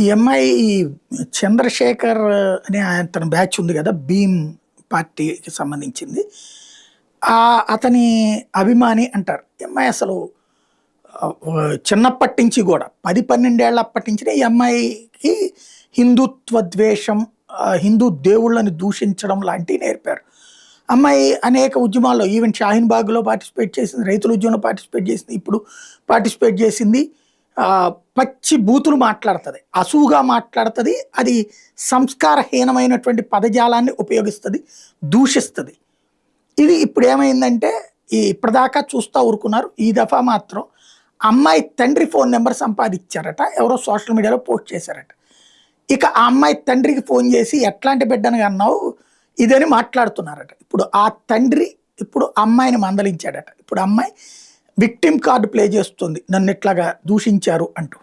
ఈ అమ్మాయి ఈ చంద్రశేఖర్ అనే తన బ్యాచ్ ఉంది కదా! భీమ్ పార్టీకి సంబంధించింది. అతని అభిమాని అంటారు. ఈ అమ్మాయి అసలు చిన్నప్పటి నుంచి గూడా 10, 12 ఏళ్ల అప్పటి నుంచినే ఈ అమ్మాయికి హిందుత్వ ద్వేషం, హిందూ దేవుళ్ళని దూషించడం లాంటివి నేర్పారు. అమ్మాయి అనేక ఉద్యమాల్లో ఈవెన్ షాహీన్ బాగ్‌లో పార్టిసిపేట్ చేసింది. రైతుల ఉద్యమంలో పార్టిసిపేట్ చేసింది. ఇప్పుడు పార్టిసిపేట్ చేసింది. పచ్చి బూతులు మాట్లాడుతది. అసూగా మాట్లాడుతది. అది సంస్కారహీనమైనటువంటి పదజాలాన్ని ఉపయోగిస్తది. దూషిస్తది. ఇది ఇప్పుడేమైందంటే ఇప్పటిదాకా చూస్తా ఊరుకున్నారు. ఈ దఫా మాత్రం అమ్మాయి తండ్రి ఫోన్ నంబర్ సంపాదిచ్చారట. ఎవరో సోషల్ మీడియాలో పోస్ట్ చేశారట. ఇక ఆ అమ్మాయి తండ్రికి ఫోన్ చేసి ఎట్లాంటి బిడ్డను కన్నావు ఇదని మాట్లాడుతున్నారట. ఇప్పుడు ఆ తండ్రి ఇప్పుడు అమ్మాయిని మందలించాడట. ఇప్పుడు అమ్మాయి విక్టిమ్ కార్డ్ ప్లే చేస్తుంది. నన్ను ఇట్లాగా దూషించారు అంటూ.